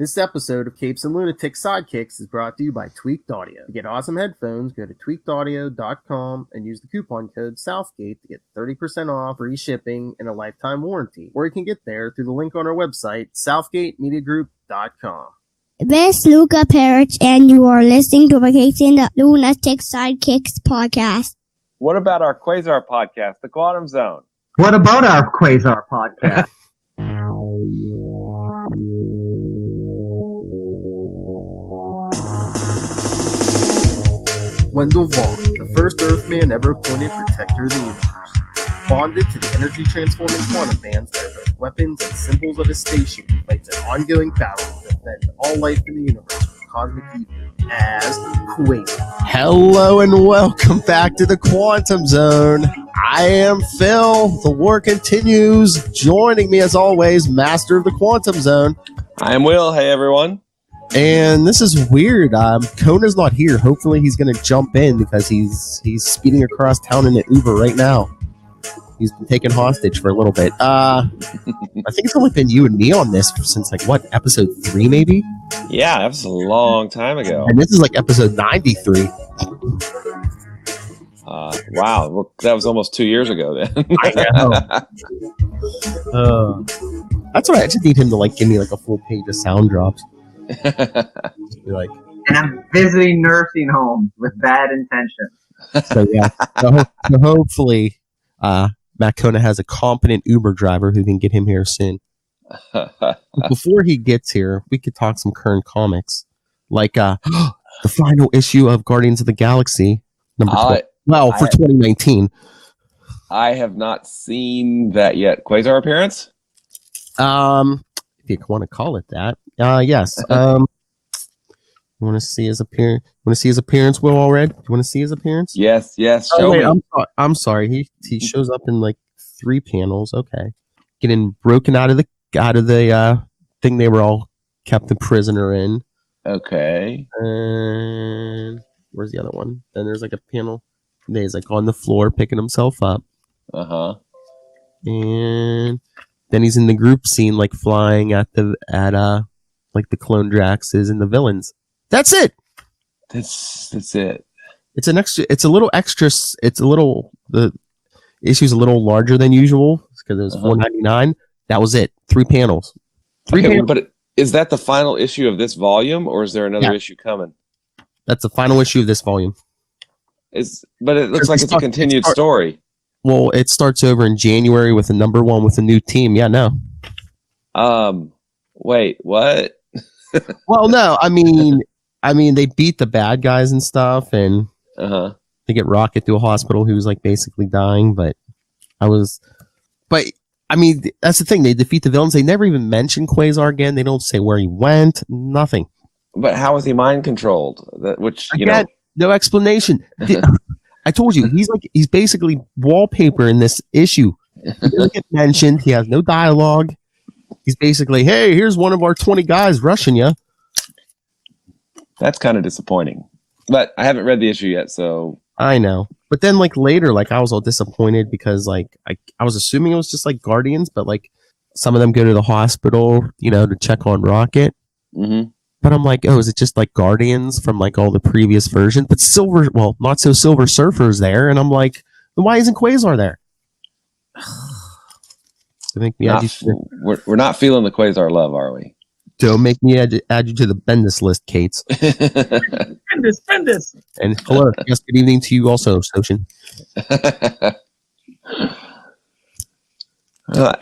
This episode of Capes and Lunatic Sidekicks is brought to you by Tweaked Audio. To get awesome headphones, go to tweakedaudio.com and use the coupon code Southgate to get 30% off, free shipping, and a lifetime warranty. Or you can get there through the link on our website, southgatemediagroup.com. This is Luca Perich, and you are listening to the Capes and Lunatic Sidekicks podcast. What about our Quasar podcast, The Quantum Zone? What about our Quasar podcast? Wendell Vaughn, the first Earthman ever appointed protector of the universe. Bonded to the energy-transforming quantum bands that are both weapons and symbols of his station, he fights an ongoing battle to defend all life in the universe from cosmic evil as Quasar. Hello and welcome back to the Quantum Zone. I am Phil. The war continues. Joining me as always, Master of the Quantum Zone. I am Will. Hey, everyone. And this is weird. Kona's not here. Hopefully he's going to jump in because he's speeding across town in an Uber right now. He's been taken hostage for a little bit. I think it's only been you and me on this since, episode 3 maybe? Yeah, that was a long time ago. And this is episode 93. Wow, well, that was almost 2 years ago then. I know. That's what I just need him to give me a full page of sound drops. Just be and I'm visiting nursing homes with bad intentions. So yeah, so hopefully Matt Kona has a competent Uber driver who can get him here soon. Before he gets here, we could talk some current comics, the final issue of Guardians of the Galaxy number 12. For 2019. I have not seen that yet. Quasar appearance? If you want to call it that. Yes. You want to see his appearance? Will Allred? You want to see his appearance? Yes. Show me. I'm sorry. He shows up in 3 panels. Okay. Getting broken out of the thing they were all kept a prisoner in. Okay. And where's the other one? Then there's a panel. He's on the floor picking himself up. Uh-huh. And then he's in the group scene, flying at the clone Draxes and the villains. That's it. That's it. It's an extra. It's a little extra. The issue's a little larger than usual because it was $4.99. That was it. 3 panels. But is that the final issue of this volume, or is there another issue coming? That's the final issue of this volume. But it looks like it's a continued story. Well, it starts over in January with a number 1 with a new team. Yeah, no. Wait, what? Well, no, I mean, they beat the bad guys and stuff, and they get Rocket to a hospital who's basically dying. But that's the thing. They defeat the villains. They never even mention Quasar again. They don't say where he went. Nothing. But how was he mind controlled? No explanation. I told you he's basically wallpaper in this issue. He doesn't get mentioned. He has no dialogue. He's basically, hey, here's one of our 20 guys rushing you. That's kind of disappointing. But I haven't read the issue yet, so I know. But then later, I was all disappointed because I was assuming it was just Guardians, but some of them go to the hospital, to check on Rocket. Mm-hmm. But I'm is it just Guardians from all the previous versions? But not so Silver Surfer's there, and I'm then why isn't Quasar there? We're not feeling the Quasar love, are we? Don't make me add you to the Bendis list, Kates. Bendis. And hello, yes, good evening to you also, Soshin.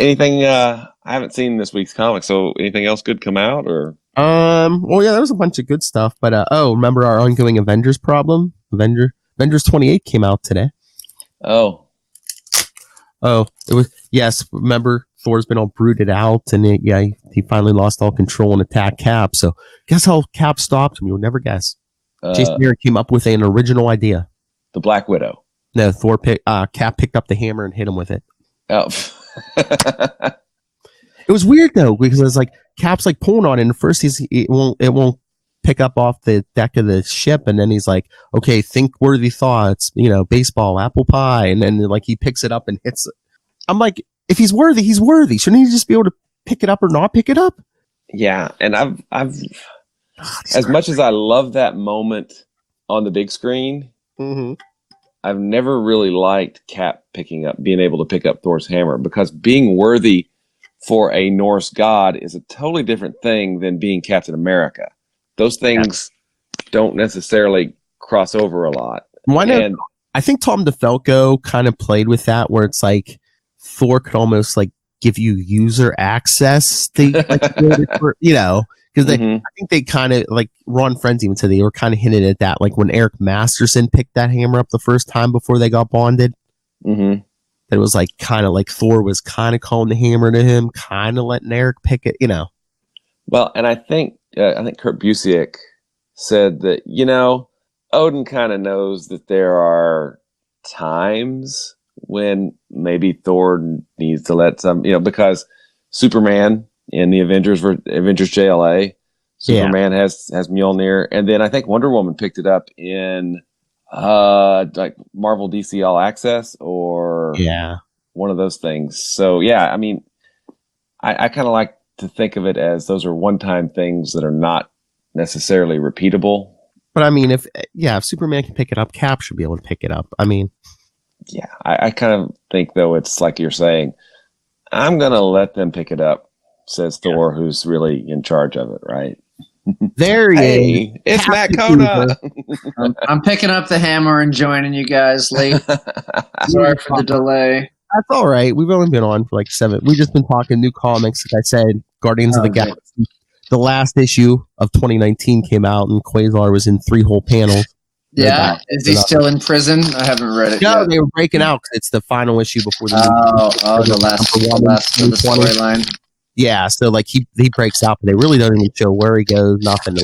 Anything? I haven't seen this week's comic, so anything else good come out or? Well, yeah, there was a bunch of good stuff, but remember our ongoing Avengers problem? Avengers 28 came out today. Oh, it was, yes, remember Thor's been all brooded out, and he finally lost all control and attacked Cap. So guess how Cap stopped him? You'll never guess. Jason Aaron came up with an original idea. The Black Widow. No, Cap picked up the hammer and hit him with it. Oh. It was weird though, because it's Cap's pulling on it, and first it won't pick up off the deck of the ship, and then he's okay, think worthy thoughts, baseball, apple pie, and then he picks it up and hits it. I'm if he's worthy, he's worthy. Shouldn't he just be able to pick it up or not pick it up? Yeah, and I've as much as I love that moment on the big screen, I've never really liked Cap being able to pick up Thor's hammer, because being worthy for a Norse god is a totally different thing than being Captain America. Those things don't necessarily cross over a lot. I think Tom DeFalco kind of played with that, where it's like Thor could almost like give you user access to, like, because I think they kind of, like, Ron Friends even said they were kind of hinted at that, like when Eric Masterson picked that hammer up the first time before they got bonded. That it was like kind of like Thor was kind of calling the hammer to him, kind of letting Eric pick it, Well, and I think Kurt Busiek said that, Odin kind of knows that there are times when maybe Thor needs to let some, because Superman in the Avengers JLA, Superman has Mjolnir, and then I think Wonder Woman picked it up in like Marvel DC All Access or one of those things. So yeah, I mean, I kind of like to think of it as those are one-time things that are not necessarily repeatable. But I mean, if Superman can pick it up, Cap should be able to pick it up. I mean, yeah, I kind of think, though, it's like you're saying, I'm going to let them pick it up, says Thor, who's really in charge of it, right? There he is. It's Matt Kona. I'm picking up the hammer and joining you guys late. Sorry for the delay. That's all right. We've only been on for like 7. We've just been talking new comics. Like I said, Guardians of the Galaxy. The last issue of 2019 came out, and Quasar was in 3 whole panels. Yeah, is he still in prison? I haven't read it yet. They were breaking out because it's the final issue before the the last of the storyline. Yeah, so like he breaks out, but they really don't even show where he goes. Nothing.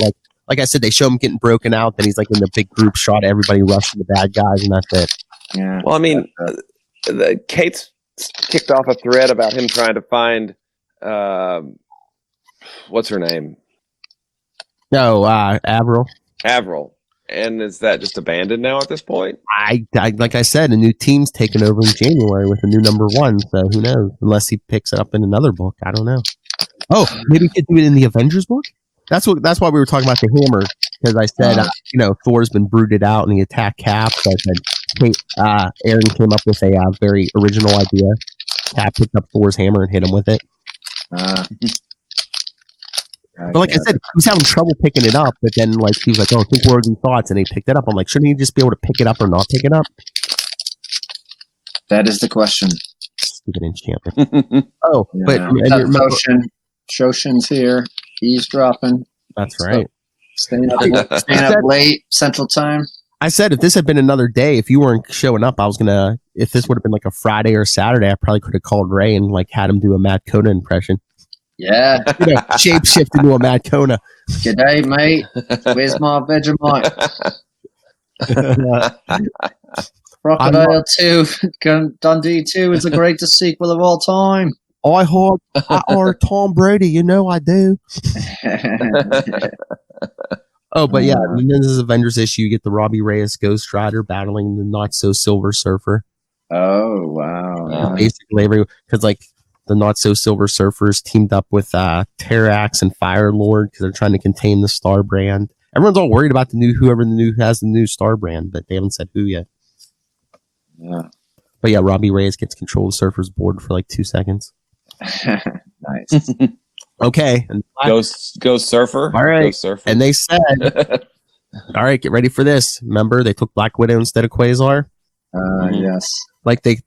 Like I said, they show him getting broken out. Then he's like in the big group shot, everybody rushing the bad guys, and that's it. Yeah. Well, I mean, Kate's kicked off a thread about him trying to find what's her name? No, Avril. And is that just abandoned now at this point? I like I said, a new team's taken over in January with a new number 1. So who knows? Unless he picks it up in another book, I don't know. Oh, maybe he could do it in the Avengers book. That's why we were talking about the hammer, because I said Thor's been brooded out and he attacked Cap. So I said, Aaron came up with a very original idea. Cap picked up Thor's hammer and hit him with it. But like I said, he was having trouble picking it up, but then like he was like, "Oh, think worthy thoughts," and he picked it up. I'm like, shouldn't he just be able to pick it up or not pick it up? That is the question. Stupid enchantment. But Shoshin's here. He's dropping. That's right. So, staying up late Central Time. I said if this had been another day, if you weren't showing up, if this would have been like a Friday or Saturday, I probably could have called Ray and like had him do a Matt Kona impression. Yeah. Shape shift into a Matt Kona. G'day, mate. Where's my Vegemite? Crocodile 2, Dundee 2 is the greatest sequel of all time. I are Tom Brady, I do. Oh, but yeah, and then this is Avengers issue. You get the Robbie Reyes Ghost Rider battling the Not So Silver Surfer. Oh, wow. Basically, because like the Not So Silver Surfers teamed up with Terrax and Fire Lord because they're trying to contain the Star Brand. Everyone's all worried about whoever has the new Star Brand, but they haven't said who yet. Yeah. But yeah, Robbie Reyes gets control of the Surfer's board for like 2 seconds. Nice. Okay. Go Surfer. All right. Go Surfer. And they said, all right, get ready for this. Remember, they took Black Widow instead of Quasar? Yes. Like the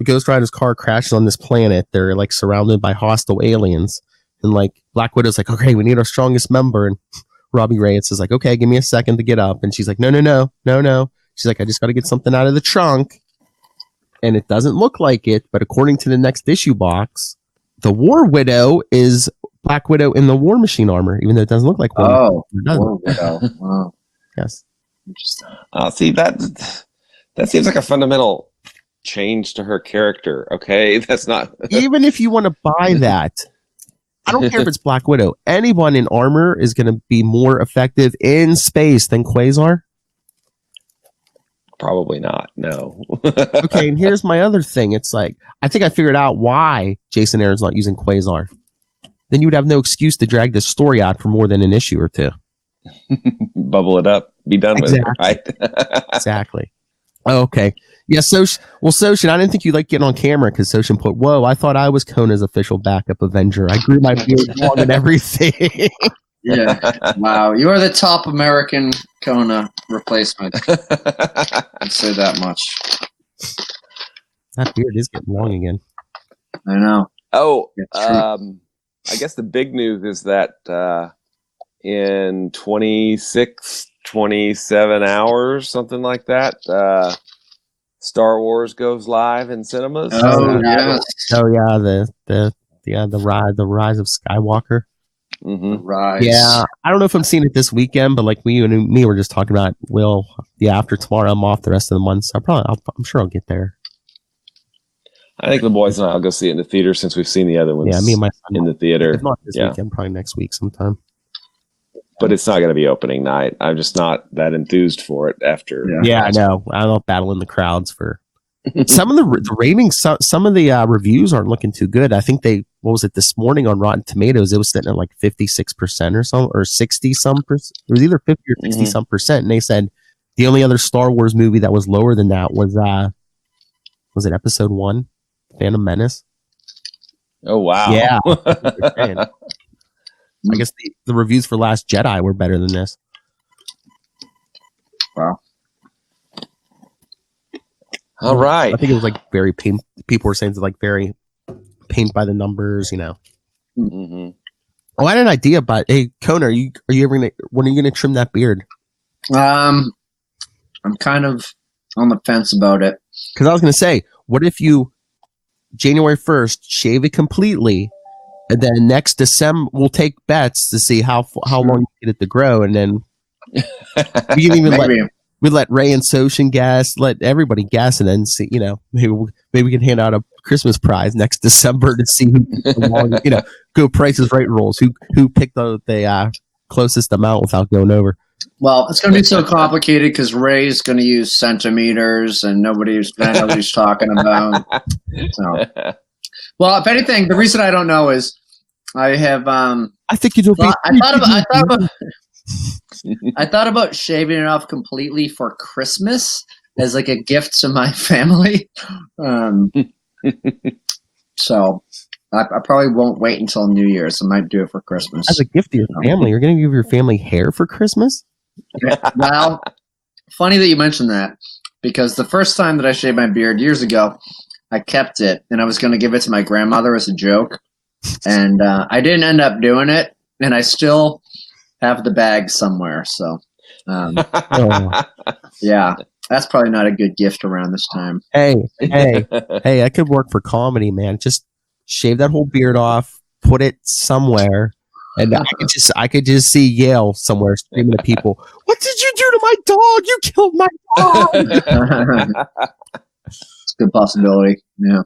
Ghost Rider's car crashes on this planet. They're like surrounded by hostile aliens. And like Black Widow's like, okay, we need our strongest member. And Robbie Reyes is like, okay, give me a second to get up. And she's like, no. She's like, I just got to get something out of the trunk. And it doesn't look like it, but according to the next issue box, the War Widow is Black Widow in the War Machine armor, even though it doesn't look like War Widow. Wow. Yes. Interesting. See, that seems like a fundamental change to her character. Okay, that's not. Even if you want to buy that, I don't care if it's Black Widow. Anyone in armor is going to be more effective in space than Quasar. Probably not. No. Okay, and here's my other thing. It's like I think I figured out why Jason Aaron's not using Quasar. then you would have no excuse to drag this story out for more than an issue or two. Bubble it up. Be done with it, right? Exactly. Oh, okay. Yeah, Soshin, I didn't think you'd like getting on camera because Soshin put, whoa, I thought I was Kona's official backup Avenger. I grew my beard long and everything. Yeah. Wow. You are the top American Kona replacement. I'd say that much. That beard is getting long again. I know. Oh, It's I guess the big news is that in 26, 27 hours, something like that, Star Wars goes live in cinemas. Oh, yes. Oh yeah, the rise of Skywalker. Mm-hmm. Rise. Yeah, I don't know if I'm seeing it this weekend, but like you and me were just talking about. Well, yeah, after tomorrow, I'm off the rest of the month, so I'm sure I'll get there. I think the boys and I'll go see it in the theater since we've seen the other ones. Yeah, me and my son in the theater. If not this weekend, probably next week sometime. But it's not going to be opening night. I'm just not that enthused for it after. Yeah, I know. I don't battle in the crowds for some of the ratings. Some of the reviews aren't looking too good. I think what was it this morning on Rotten Tomatoes? It was sitting at like 56% or so, or 60 some percent. It was either 50 or 60 some percent. And they said the only other Star Wars movie that was lower than that was it Episode 1, Phantom Menace? Oh wow! Yeah. I guess the reviews for Last Jedi were better than this. Wow. All right. I think it was like very paint. People were saying it's like very paint by the numbers, you know. Mm-hmm. Oh, I had an idea, but hey, Kona, are you ever when are you gonna trim that beard? I'm kind of on the fence about it. Because I was gonna say, what if you January 1st shave it completely, and then next December we'll take bets to see how long you get it to grow, and then we can even let Ray and Soshin guess, let everybody guess, and then see, you know, maybe we can hand out a Christmas prize next December to see who, you know, go Prices Right rules, who picked the closest amount without going over. Well, it's going to be so complicated because Ray's going to use centimeters, and nobody's going to know what he's talking about. So, well, if anything, the reason I don't know is I have. I think you do. I thought about shaving it off completely for Christmas as like a gift to my family. So I probably won't wait until New Year's. I might do it for Christmas. As a gift to your family, you're going to give your family hair for Christmas? Well, funny that you mentioned that, because the first time that I shaved my beard years ago, I kept it, and I was going to give it to my grandmother as a joke, and I didn't end up doing it, and I still have the bag somewhere. So, yeah, that's probably not a good gift around this time. Hey, I could work for comedy, man. Just shave that whole beard off, put it somewhere. And I could just see Yale somewhere screaming at people, "What did you do to my dog? You killed my dog!" It's a good possibility. Yeah.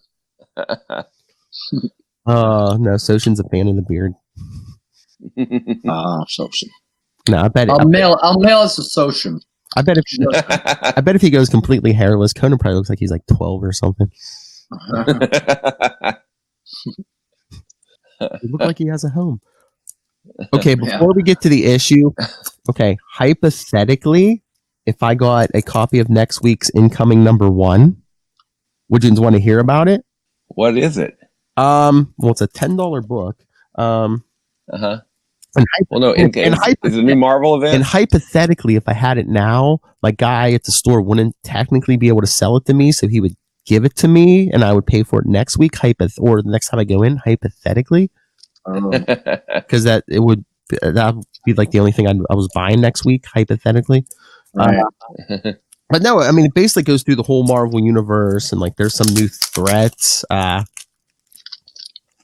No, Soshin's a fan of the beard. Soshin. No, I bet I'll mail it to Soshin. I bet if he goes completely hairless, Conan probably looks like he's like 12 or something. He looks like he has a home. Okay, before we get to the issue, hypothetically, if I got a copy of next week's incoming number 1, would you want to hear about it? What is it? Well, it's a $10 book. Well, no, is it a new Marvel event? And hypothetically, if I had it now, my guy at the store wouldn't technically be able to sell it to me, so he would give it to me, and I would pay for it next week, or the next time I go in, hypothetically. Because that would be like the only thing I was buying next week, hypothetically. Right. But no, I mean, it basically goes through the whole Marvel universe, and like there's some new threats, and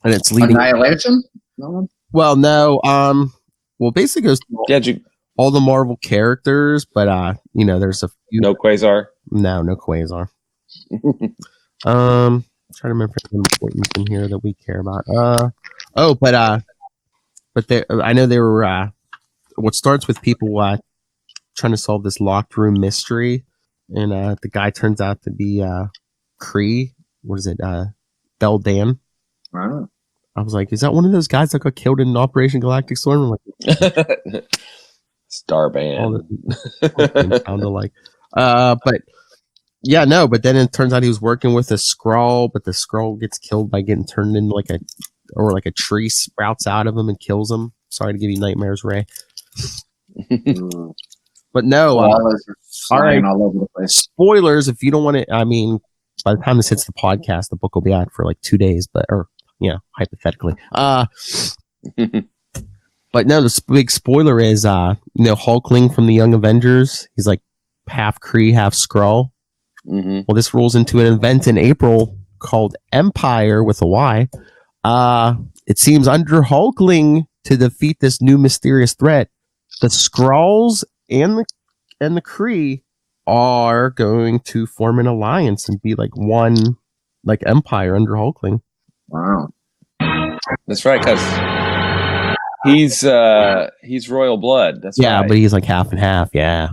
it's leading Annihilation. No? Well, no, well, basically goes through all the Marvel characters, but you know, there's a few. No Quasar. No Quasar. I'm trying to remember if there's important in here that we care about. But I know they were. What starts with people trying to solve this locked room mystery, and the guy turns out to be Kree. What is it? Beldan. Wow. I was like, is that one of those guys that got killed in Operation Galactic Storm? I'm like, Starband. Sounded like. But yeah, no. But then it turns out he was working with a Skrull, but the Skrull gets killed by getting turned into like a tree sprouts out of him and kills him. Sorry to give you nightmares, Ray. But no, all right. All over the place. Spoilers. If you don't want to, I mean, by the time this hits the podcast, the book will be out for like 2 days. But hypothetically. But no, the big spoiler is, Hulkling from the Young Avengers. He's like half Kree, half Skrull. Mm-hmm. Well, this rolls into an event in April called Empire with a Y. It seems under Hulkling to defeat this new mysterious threat, the Skrulls and the Kree are going to form an alliance and be like one, like Empire under Hulkling. Wow, that's right, because he's royal blood. That's right. But he's like half and half. Yeah,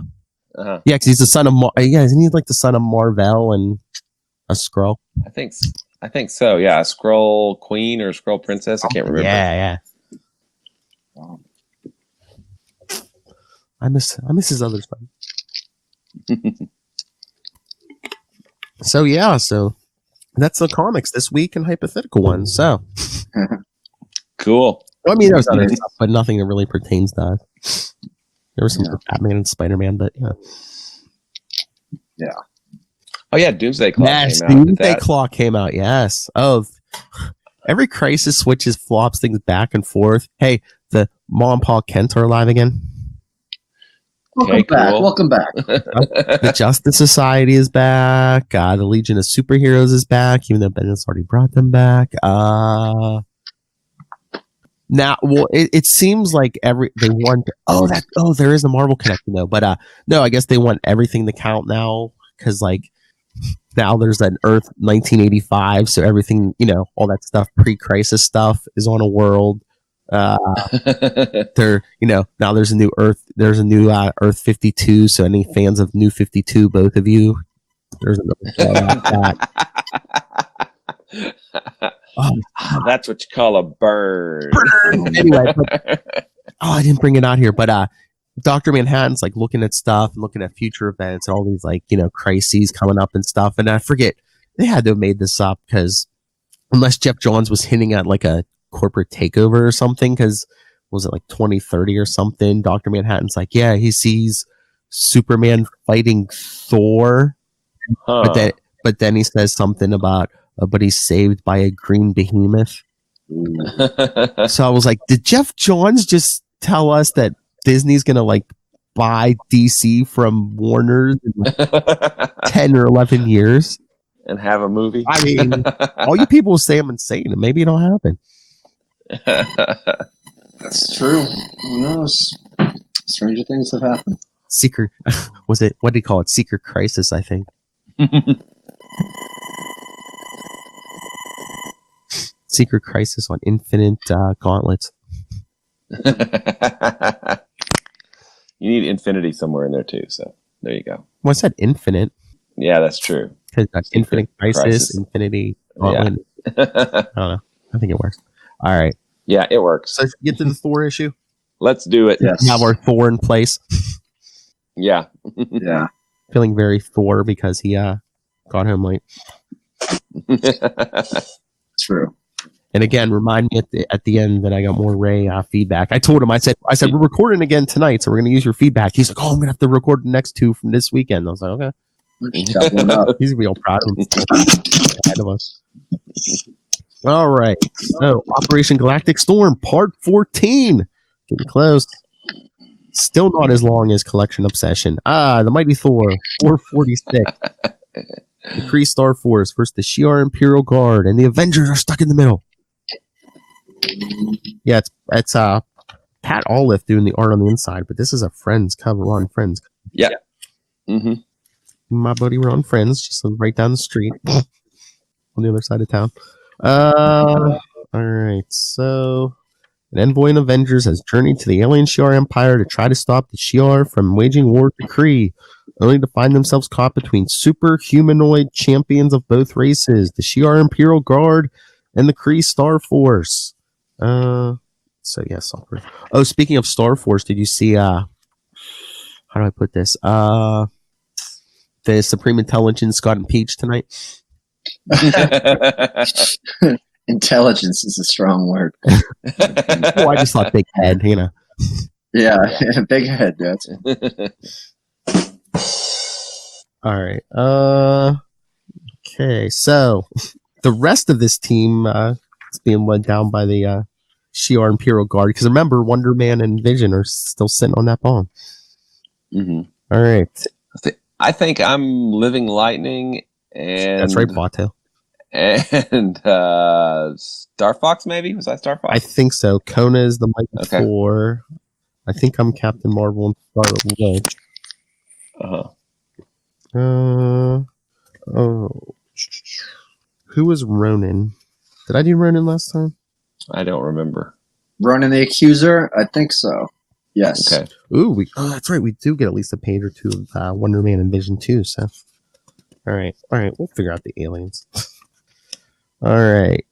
uh-huh. Yeah, because he's the son of isn't he like the son of Marvel and a Skrull? I think so. Yeah, a Skrull queen or a Skrull princess. I can't remember. Yeah. I miss his other son. So that's the comics this week and hypothetical ones. So cool. Well, I mean, there's other stuff, but nothing that really pertains to us. There was some Batman and Spider-Man, but yeah. Oh yeah, Doomsday Clock came out. Doomsday Clock came out. Yes. Oh, every crisis switches, flops things back and forth. Hey, the Ma and Pa Kent are alive again. Welcome back. The Justice Society is back. The Legion of Superheroes is back, even though Bennett's already brought them back. Now, well, it seems like they want. There is a Marvel connection though, but no, I guess they want everything to count now because now there's an Earth 1985, so everything all that stuff, pre-crisis stuff, is on a world. Now there's a new Earth. There's a new Earth 52. So any fans of New 52, both of you, there's another show like that. That's what you call a burn. Anyway, I didn't bring it out here, but Dr. Manhattan's like looking at stuff and looking at future events and all these crises coming up and stuff. And I forget, they had to have made this up because unless Jeff Johns was hinting at like a corporate takeover or something, because was it like 2030 or something? Dr. Manhattan's like, yeah, he sees Superman fighting Thor, but then he says something about but he's saved by a green behemoth. So I was like, did Jeff Johns just tell us that Disney's gonna buy DC from Warner in 10 or 11 years and have a movie? I mean, all you people will say I'm insane, and maybe it'll happen. That's true. Who knows? Stranger things have happened. Secret, what do you call it? Secret Crisis, I think. Secret Crisis on Infinite Gauntlets. You need Infinity somewhere in there too, so there you go. Well, I said Infinite. Yeah, that's true. Because Infinite Crisis, Infinity Gauntlet. Yeah. I don't know. I think it works. All right. Yeah, it works. So get to the Thor issue. Let's do it. Yes. Have our Thor in place. Yeah. Yeah. Feeling very Thor because he got home late. True. And again, remind me at the end that I got more Ray feedback. I told him, I said we're recording again tonight, so we're going to use your feedback. He's like, I'm going to have to record the next two from this weekend. I was like, okay. He's going to be all proud of himself. Ahead of us. All right. So, Operation Galactic Storm, Part 14. Getting close. Still not as long as Collection Obsession. The Mighty Thor, 446. The Kree Star Force versus the Shi'ar Imperial Guard, and the Avengers are stuck in the middle. Yeah, it's Pat Olive doing the art on the inside, but this is a Friends cover. We're on Friends. Yeah. Mm-hmm. My buddy, we're on Friends, just right down the street on the other side of town. All right, so an envoy in Avengers has journeyed to the alien Shi'ar Empire to try to stop the Shi'ar from waging war with the Kree, only to find themselves caught between super humanoid champions of both races, the Shi'ar Imperial Guard and the Kree Star Force. So yes. Oh, speaking of Star Force, did you see? How do I put this? The Supreme Intelligence got impeached tonight. Intelligence is a strong word. Oh, I just thought big head. Yeah, big head. That's All right. Okay. So the rest of this team is being led down by the Shi'ar Imperial Guard. Because remember, Wonder Man and Vision are still sitting on that bomb. Mm-hmm. All right. I think I'm Living Lightning, and That's right, Bato. And Star Fox, maybe? Was that Star Fox? I think so. Kona is the Mighty Thor. I think I'm Captain Marvel and Scarlet Witch. Who was Ronan? Did I do Ronan last time? I don't remember. Ronan the Accuser? I think so. Yes. Okay. Ooh, that's right. We do get at least a page or two of Wonder Man and Vision too. So, all right. We'll figure out the aliens. All right.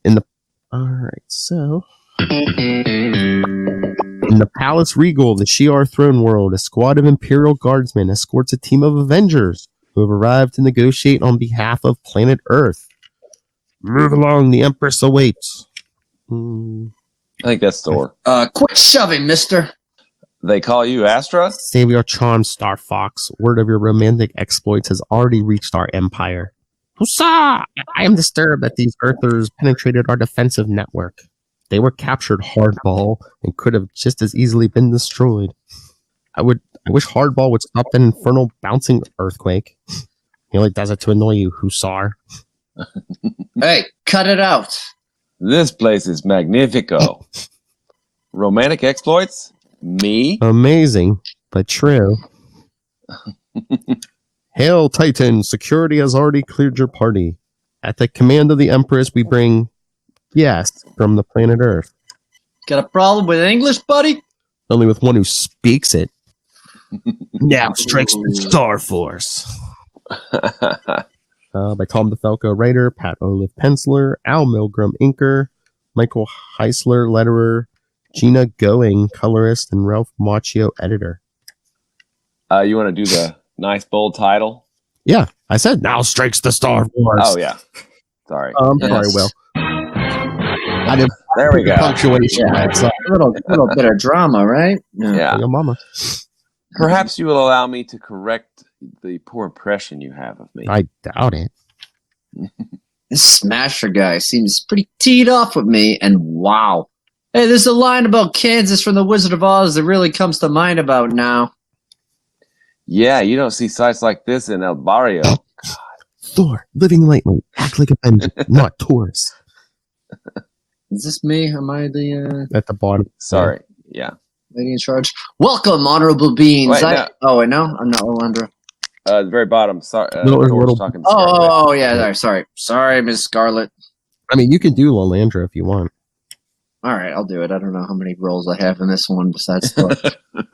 So in the Palace Regal of the Shi'ar throne world, a squad of Imperial Guardsmen escorts a team of Avengers who have arrived to negotiate on behalf of planet Earth. Move along, the Empress awaits. I think that's Thor. Quit shoving, mister. They call you Astra? Save your charm, Star Fox. Word of your romantic exploits has already reached our empire. Huzzah! I am disturbed that these Earthers penetrated our defensive network. They were captured hardball and could have just as easily been destroyed. I wish hardball would stop that infernal bouncing earthquake. He only does it to annoy you, Hussar. Hey, cut it out. This place is magnifico. Romantic exploits? Me? Amazing, but true. Hail, Titan! Security has already cleared your party. At the command of the Empress, we bring guests from the planet Earth. Got a problem with English, buddy? Only with one who speaks it. Now strikes the Star Force. By Tom DeFalco, writer, Pat Olive, penciler, Al Milgram, inker, Michael Heisler, letterer, Gina Going, colorist, and Ralph Macchio, editor. You want to do the nice bold title? Yeah, I said now strikes the Star Wars. Oh, yeah. Sorry. Sorry, Will. I didn't there we go. Punctuation. Yeah, it's a little bit of drama, right? Yeah. Your mama. Perhaps you will allow me to correct the poor impression you have of me. I doubt it. This Smasher guy seems pretty teed off with me, and wow. Hey, there's a line about Kansas from The Wizard of Oz that really comes to mind about now. Yeah, you don't see sights like this in El Barrio. Thor, living lightly, act like a Avenger, not Taurus. Is this me? Am I the At the bottom. Sorry. Yeah. lady in charge? Welcome, honorable beings. Wait, no. Oh, wait, no? I'm not Olandra. The very bottom. Sorry. Little- Talking Oh, yeah. Sorry. Sorry, Miss Scarlet. I mean, you can do Lalandra if you want. All right, I'll do it. I don't know how many roles I have in this one besides Thor.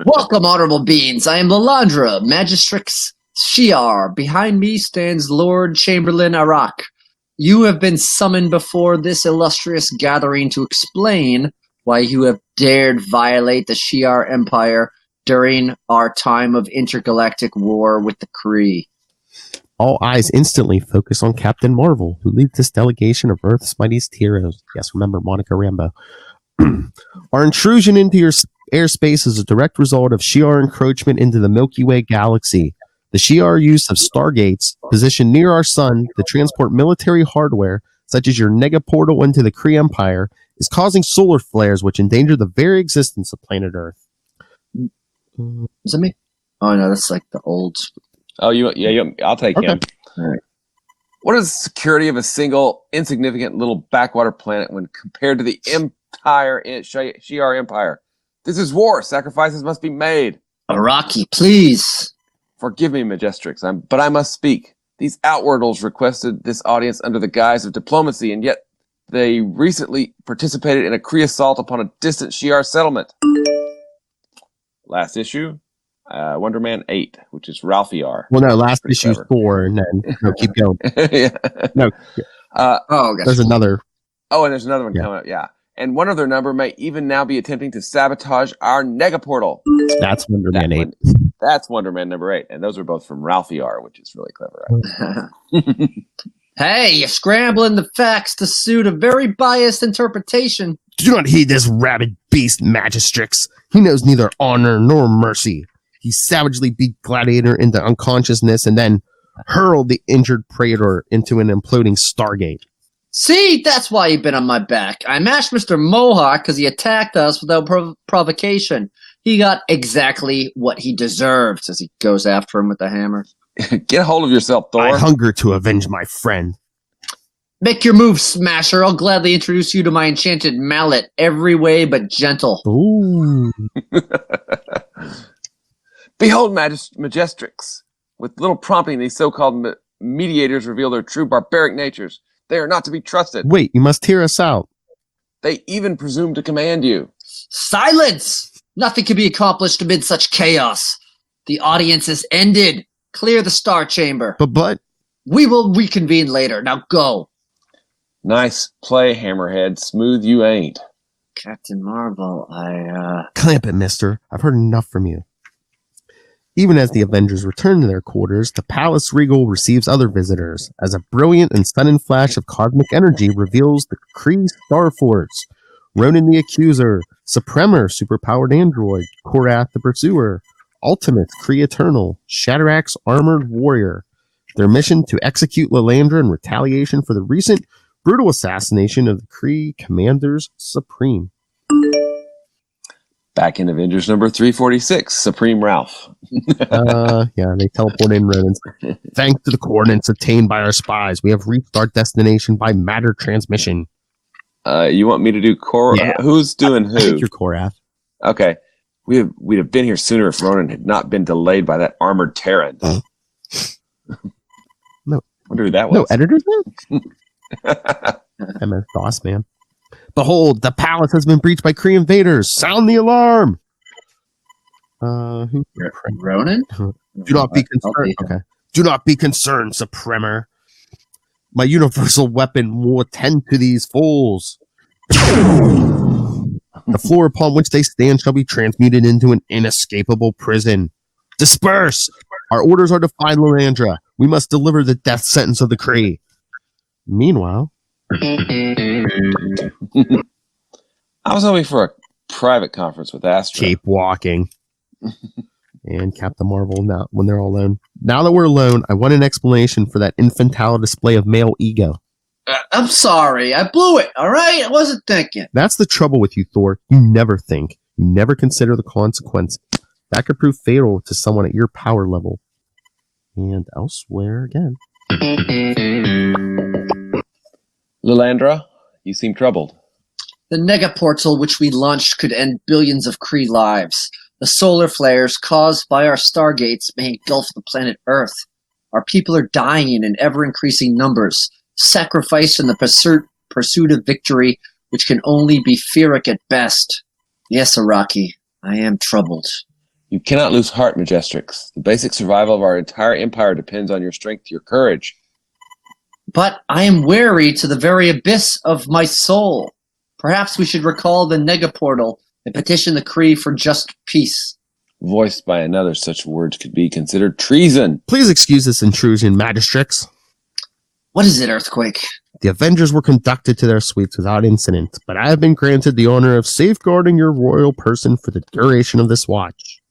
Welcome, honorable beings. I am Lalandra, Magistrix Shi'ar. Behind me stands Lord Chamberlain Arak. You have been summoned before this illustrious gathering to explain why you have dared violate the Shi'ar Empire during our time of intergalactic war with the Kree. All eyes instantly focus on Captain Marvel, who leads this delegation of Earth's mightiest heroes. Yes, remember Monica Rambeau. Our intrusion into your airspace is a direct result of Shi'ar encroachment into the Milky Way galaxy. The Shi'ar use of stargates positioned near our sun to transport military hardware, such as your negaportal into the Kree Empire, is causing solar flares which endanger the very existence of planet Earth. Is that me? Oh, no, that's like the old... Oh, I'll take him. All right. What is the security of a single, insignificant little backwater planet when compared to the entire Shi'ar Empire? This is war. Sacrifices must be made. Araki, please. Forgive me, Magistrix, but I must speak. These Outworldles requested this audience under the guise of diplomacy, and yet they recently participated in a Kree assault upon a distant Shi'ar settlement. Last issue, Wonder Man 8, which is Ralphie R. Well, no, last issue is Thor, and then keep going. Yeah. No, Oh, there's another. Oh, and there's another one Yeah. coming up. Yeah. And one of their number may even now be attempting to sabotage our negaportal. That's Wonder Man 8. That's Wonder Man number 8. And those are both from Ralphie R, which is really clever. Hey, you're scrambling the facts to suit a very biased interpretation. Do not heed this rabid beast, Magistrix. He knows neither honor nor mercy. He savagely beat Gladiator into unconsciousness and then hurled the injured Praetor into an imploding Stargate. See, that's why you've been on my back. I mashed Mr. Mohawk because he attacked us without provocation. He got exactly what he deserved as he goes after him with the hammer. Get a hold of yourself, Thor. I hunger to avenge my friend. Make your move, Smasher. I'll gladly introduce you to my enchanted mallet, every way but gentle. Ooh. Behold, Magistrix. With little prompting, these so-called mediators reveal their true barbaric natures. They are not to be trusted. Wait, you must hear us out. They even presume to command you. Silence! Nothing can be accomplished amid such chaos. The audience is ended. Clear the Star Chamber. But... We will reconvene later. Now go. Nice play, Hammerhead. Smooth you ain't. Captain Marvel, Clamp it, mister. I've heard enough from you. Even as the Avengers return to their quarters, the Palace Regal receives other visitors, as a brilliant and sudden flash of cosmic energy reveals the Kree Star Force, Ronan the Accuser, Supremer, superpowered android, Korath the Pursuer, Ultimate, Kree Eternal, Shatterax, Armored Warrior. Their mission to execute Lilandra in retaliation for the recent brutal assassination of the Kree Commanders Supreme. Back in Avengers number 346, Supreme Ralph. Yeah, they teleport in Ronan. Thanks to the coordinates obtained by our spies, we have reached our destination by matter transmission. You want me to do Korath? Yeah. Who's doing who? I think you're Korath. Okay. We'd have been here sooner if Ronan had not been delayed by that armored Terran. No. Wonder who that was. No editors, man? MS DOS, man. Behold, the palace has been breached by Kree invaders. Sound the alarm. Ronan? Do not be concerned. Okay. Do not be concerned, Supremer. My universal weapon will attend to these fools. The floor upon which they stand shall be transmuted into an inescapable prison. Disperse! Our orders are to find Lilandra. We must deliver the death sentence of the Kree. Meanwhile, I was hoping for a private conference with Astra. keep walking. And Captain Marvel, now when they're all alone. Now that we're alone, I want an explanation for that infantile display of male ego. I'm sorry. I blew it, all right? I wasn't thinking. That's the trouble with you, Thor. You never think. You never consider the consequence. That could prove fatal to someone at your power level. And elsewhere again. Lilandra, you seem troubled. The negaportal which we launched could end billions of Kree lives. The solar flares caused by our stargates may engulf the planet Earth. Our people are dying in ever-increasing numbers, sacrificed in the pursuit of victory, which can only be Ferric at best. Yes, Araki, I am troubled. You cannot lose heart, Magistrix. The basic survival of our entire empire depends on your strength, your courage. But I am weary to the very abyss of my soul. Perhaps we should recall the negaportal and petition the Kree for just peace. Voiced by another, such words could be considered treason. Please excuse this intrusion, Magistrix. What is it, Earthquake? The Avengers were conducted to their suites without incident, but I have been granted the honor of safeguarding your royal person for the duration of this watch.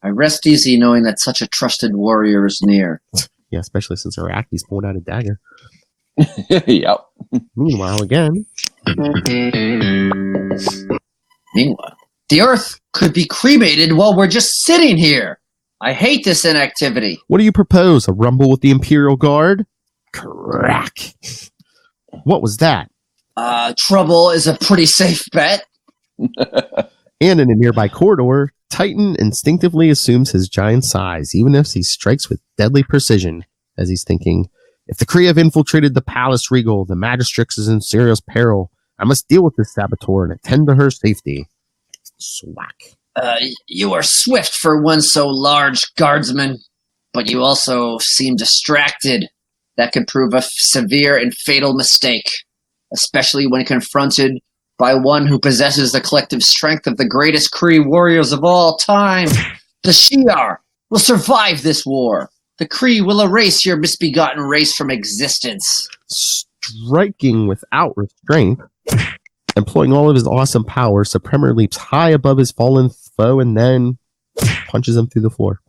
I rest easy knowing that such a trusted warrior is near. Yeah, especially since Araki's pulled out a dagger. Yep. Meanwhile, again. Meanwhile, the Earth could be cremated while we're just sitting here. I hate this inactivity. What do you propose? A rumble with the Imperial Guard? Crack. What was that? Trouble is a pretty safe bet. And in a nearby corridor, Titan instinctively assumes his giant size, even if he strikes with deadly precision, as he's thinking, if the Kree have infiltrated the Palace Regal, the Magistrix is in serious peril. I must deal with this saboteur and attend to her safety. Swack. You are swift for one so large, guardsman, but you also seem distracted. That could prove a severe and fatal mistake, especially when confronted by one who possesses the collective strength of the greatest Kree warriors of all time. The Shi'ar will survive this war. The Kree will erase your misbegotten race from existence. Striking without restraint, employing all of his awesome power, Supremor leaps high above his fallen foe and then punches him through the floor.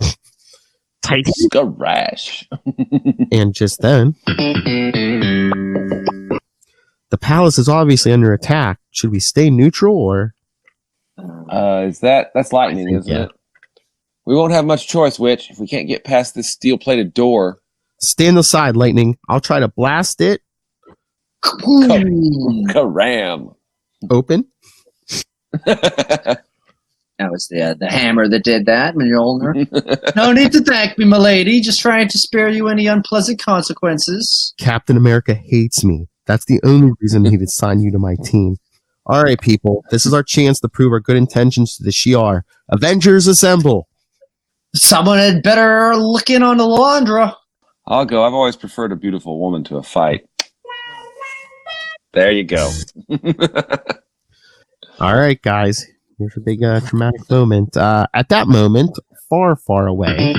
Tight Skarash. And just then, the palace is obviously under attack. Should we stay neutral or? That's lightning, isn't it? We won't have much choice, Witch, if we can't get past this steel-plated door. Stay on the side, Lightning. I'll try to blast it. Karam. Open. That was the hammer that did that, Mjolnir. No need to thank me, milady. Just trying to spare you any unpleasant consequences. Captain America hates me. That's the only reason he'd assign you to my team. All right, people. This is our chance to prove our good intentions to the Shi'ar. Avengers, assemble. Someone had better look in on the Laundra. I'll go. I've always preferred a beautiful woman to a fight. There you go. All right, guys. Here's a big dramatic moment. At that moment, far, far away,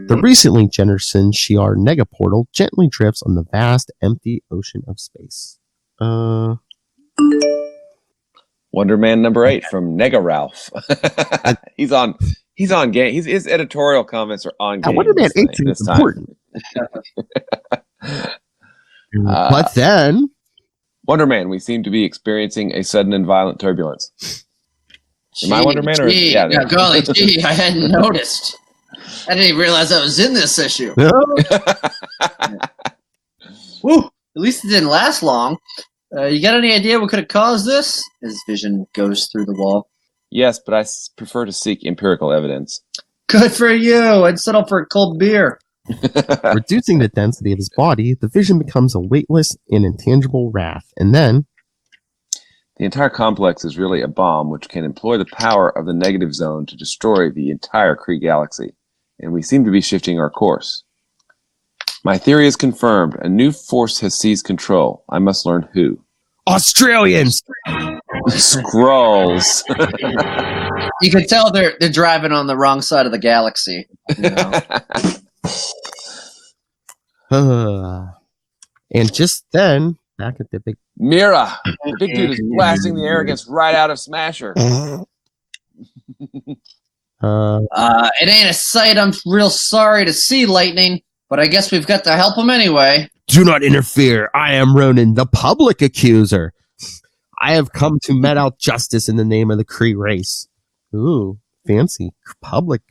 the recently jettisoned Shi'ar Negaportal gently drifts on the vast, empty ocean of space. Wonder Man number 8 from Nega Ralph. He's on game. His editorial comments are on game. Wonder Man 8 is important. But then, Wonder Man, we seem to be experiencing a sudden and violent turbulence. Am I Wonder Man? Golly, gee, I hadn't noticed. I didn't even realize I was in this issue. Woo! At least it didn't last long. You got any idea what could have caused this? His vision goes through the wall. Yes, but I prefer to seek empirical evidence. Good for you. I'd settle for a cold beer. reducing the density of his body, the vision becomes a weightless and intangible wrath. And then, the entire complex is really a bomb which can employ the power of the negative zone to destroy the entire Kree galaxy. And we seem to be shifting our course. My theory is confirmed. A new force has seized control. I must learn who. Australians! Skrulls. You can tell they're driving on the wrong side of the galaxy. You know? And just then, back at the big... Mira! The big dude is blasting the arrogance right out of Smasher. It ain't a sight I'm real sorry to see, Lightning, but I guess we've got to help him anyway. Do not interfere. I am Ronan, the public accuser. I have come to mete out justice in the name of the Kree race. Ooh, fancy. Public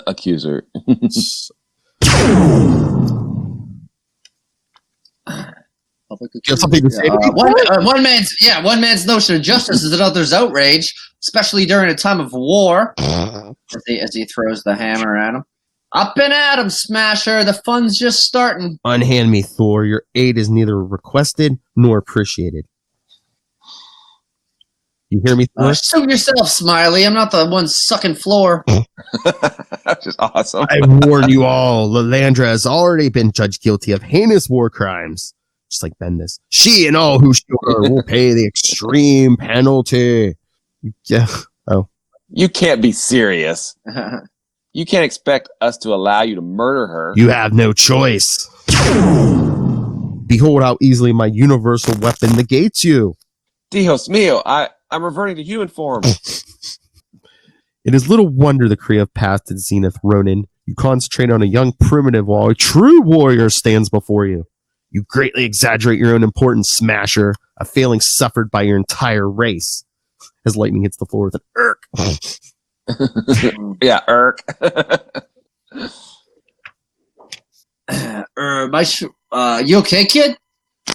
accuser. Something to say to one man's notion of justice is another's outrage, especially during a time of war. As he throws the hammer at him. Up and at him, Smasher. The fun's just starting. Unhand me, Thor. Your aid is neither requested nor appreciated. You hear me, Thor? Shoot yourself, Smiley. I'm not the one sucking floor. That's just awesome. I warn you all, Lalandra has already been judged guilty of heinous war crimes. Just like Bendis. She and all who shoot her will pay the extreme penalty. Yeah. Oh. You can't be serious. You can't expect us to allow you to murder her. You have no choice. Behold how easily my universal weapon negates you. Dios mío, I'm reverting to human form. It is little wonder the Kree have passed its zenith, Ronan. You concentrate on a young primitive while a true warrior stands before you. You greatly exaggerate your own importance, Smasher, a failing suffered by your entire race. As lightning hits the floor with an irk. Yeah, irk. You okay, kid?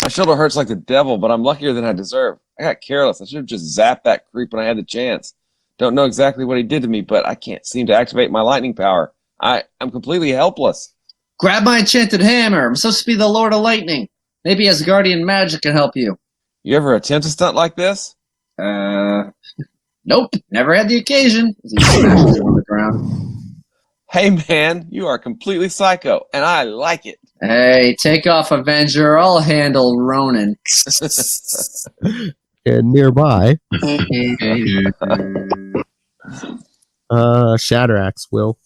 My shoulder hurts like the devil, but I'm luckier than I deserve. I got careless. I should have just zapped that creep when I had the chance. Don't know exactly what he did to me, but I can't seem to activate my lightning power. I'm completely helpless. Grab my enchanted hammer. I'm supposed to be the Lord of Lightning. Maybe Asgardian magic can help you. You ever attempt a stunt like this? Nope. Never had the occasion. As he smashes it on the ground. Hey, man, you are completely psycho, and I like it. Hey, take off, Avenger. I'll handle Ronan. And nearby, Shatterax will.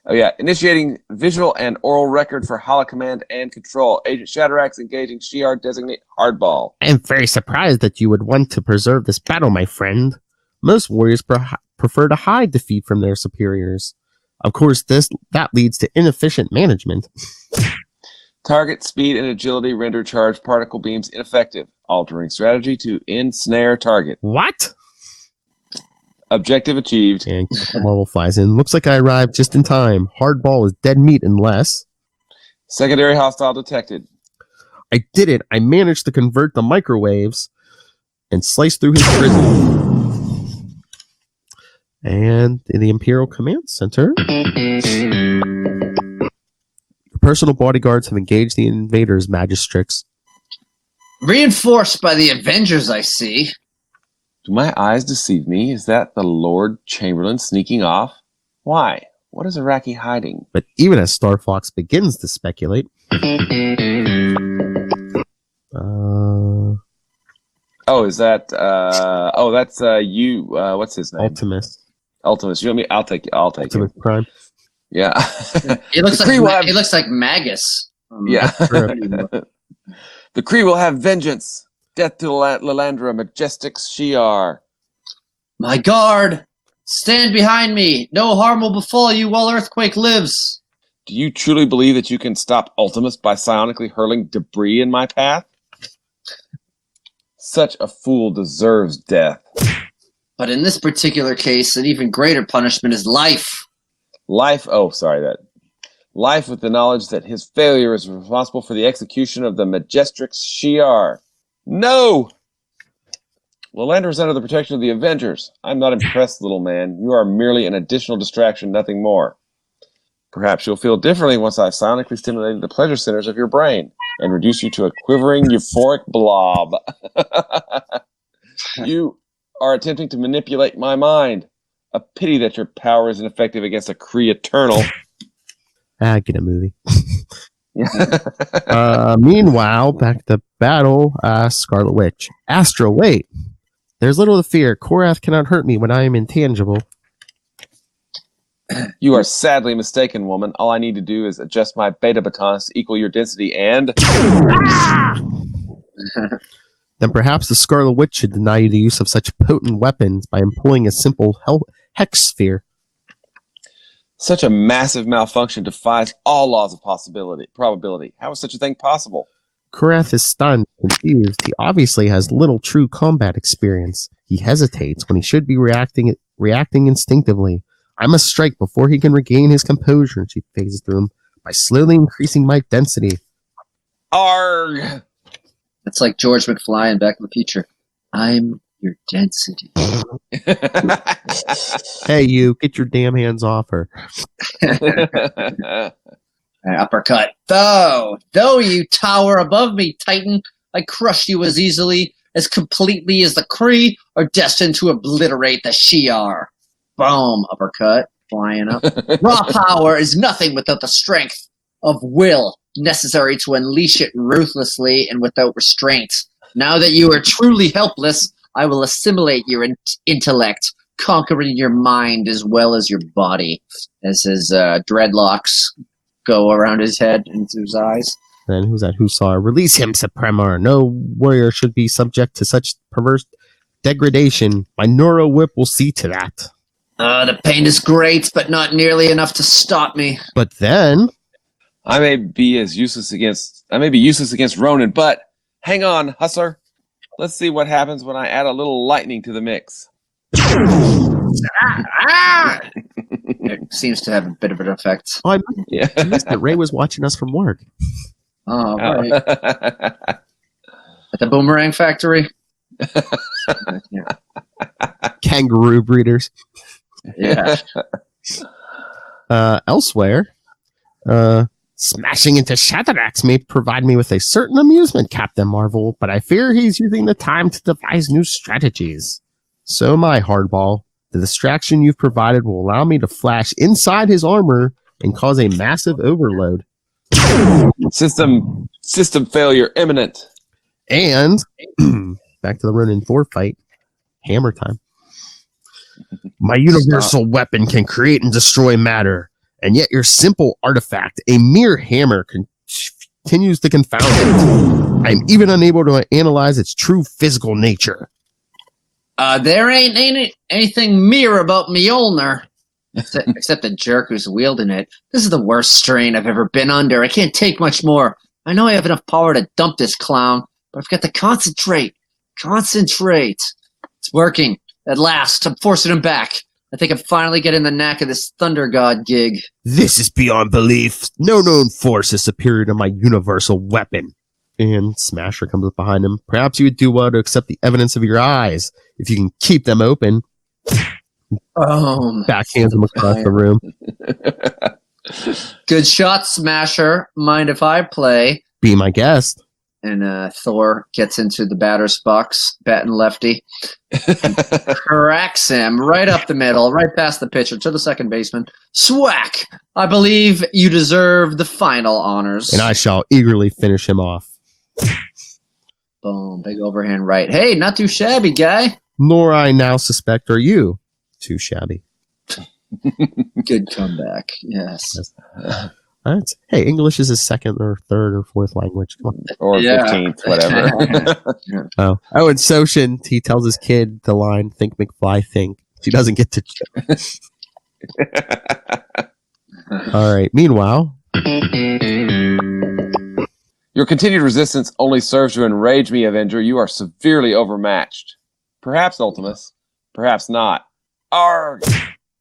Oh, yeah. Initiating visual and oral record for holocommand and control. Agent Shatterax engaging Shi'ar designate Hardball. I am very surprised that you would want to preserve this battle, my friend. Most warriors prefer to hide defeat from their superiors. Of course, that leads to inefficient management. Target speed and agility render charged particle beams ineffective. Altering strategy to ensnare target. What? Objective achieved. And Marvel flies in. Looks like I arrived just in time. Hardball is dead meat unless... Secondary hostile detected. I did it. I managed to convert the microwaves and slice through his prison. And in the Imperial Command Center, the personal bodyguards have engaged the invaders' magistrates. Reinforced by the Avengers, I see. Do my eyes deceive me? Is that the Lord Chamberlain sneaking off? Why? What is Iraqi hiding? But even as Star Fox begins to speculate... Oh, is that... that's you... what's his name? Ultimus. You want me? I'll take it. Ultimus Prime. Yeah. He looks like Magus. Yeah. The Kree will have vengeance. Death to Lalandra, majestic Shi'ar. My guard, stand behind me. No harm will befall you while Earthquake lives. Do you truly believe that you can stop Ultimus by psionically hurling debris in my path? Such a fool deserves death. But in this particular case, an even greater punishment is life. Life with the knowledge that his failure is responsible for the execution of the majestic Shi'ar. No! Lalandra is under the protection of the Avengers. I'm not impressed, little man. You are merely an additional distraction, nothing more. Perhaps you'll feel differently once I've psionically stimulated the pleasure centers of your brain and reduce you to a quivering, euphoric blob. You are attempting to manipulate my mind. A pity that your power isn't effective against a Kree Eternal. Get a movie. Meanwhile, back to battle, Scarlet Witch. Astra, wait. There's little to fear. Korath cannot hurt me when I am intangible. You are sadly mistaken, woman. All I need to do is adjust my beta batons to equal your density and... Then perhaps the Scarlet Witch should deny you the use of such potent weapons by employing a simple hex sphere. Such a massive malfunction defies all laws of probability. How is such a thing possible? Korath is stunned, confused. He obviously has little true combat experience. He hesitates when he should be reacting instinctively. I must strike before he can regain his composure. She phases through him by slowly increasing my density. Arrgh! It's like George McFly in Back to the Future. I'm your density. Hey, you, get your damn hands off her. Uppercut. Though you tower above me, Titan, I crush you as easily, as completely as the Kree are destined to obliterate the Shi'ar. Boom, uppercut, flying up. Raw power is nothing without the strength of will necessary to unleash it ruthlessly and without restraint. Now that you are truly helpless, I will assimilate your intellect, conquering your mind as well as your body, as his dreadlocks go around his head and into his eyes. Then who's that Hussar? Release him, Supremor. No warrior should be subject to such perverse degradation. My neuro whip will see to that. The pain is great, but not nearly enough to stop me. But then... I may be useless against Ronan, but hang on, Hustler. Let's see what happens when I add a little lightning to the mix. It seems to have a bit of an effect. Oh, I missed it. Ray was watching us from work. Oh, right. At the Boomerang Factory? Kangaroo breeders. Yeah. Elsewhere, smashing into Shatterax may provide me with a certain amusement, Captain Marvel, but I fear he's using the time to devise new strategies. So my Hardball, The distraction you've provided will allow me to flash inside his armor and cause a massive overload. System failure imminent. And back to the Ronan Thor fight. Hammer time. My universal weapon can create and destroy matter, and yet your simple artifact, a mere hammer, continues to confound it. I am even unable to analyze its true physical nature. There ain't anything mere about Mjolnir. Except the jerk who's wielding it. This is the worst strain I've ever been under. I can't take much more. I know I have enough power to dump this clown, but I've got to concentrate. Concentrate. It's working. At last, I'm forcing him back. I think I'm finally getting the knack of this Thunder God gig. This is beyond belief. No known force is superior to my universal weapon. And Smasher comes up behind him. Perhaps you would do well to accept the evidence of your eyes, if you can keep them open. Backhands him across the room. Good shot, Smasher. Mind if I play? Be my guest. And Thor gets into the batter's box, batting lefty, cracks him right up the middle, right past the pitcher to the second baseman. Swack! I believe you deserve the final honors. And I shall eagerly finish him off. Boom, big overhand right. Hey, not too shabby, guy. Nor I now suspect are you too shabby. Good comeback, yes. Hey, English is his second or third or fourth language. Come on. Or 15th, whatever. Oh, and Soshin, he tells his kid the line, think McFly, think. She doesn't get to... All right, meanwhile... Your continued resistance only serves to enrage me, Avenger. You are severely overmatched. Perhaps, Ultimus. Perhaps not. Arrgh!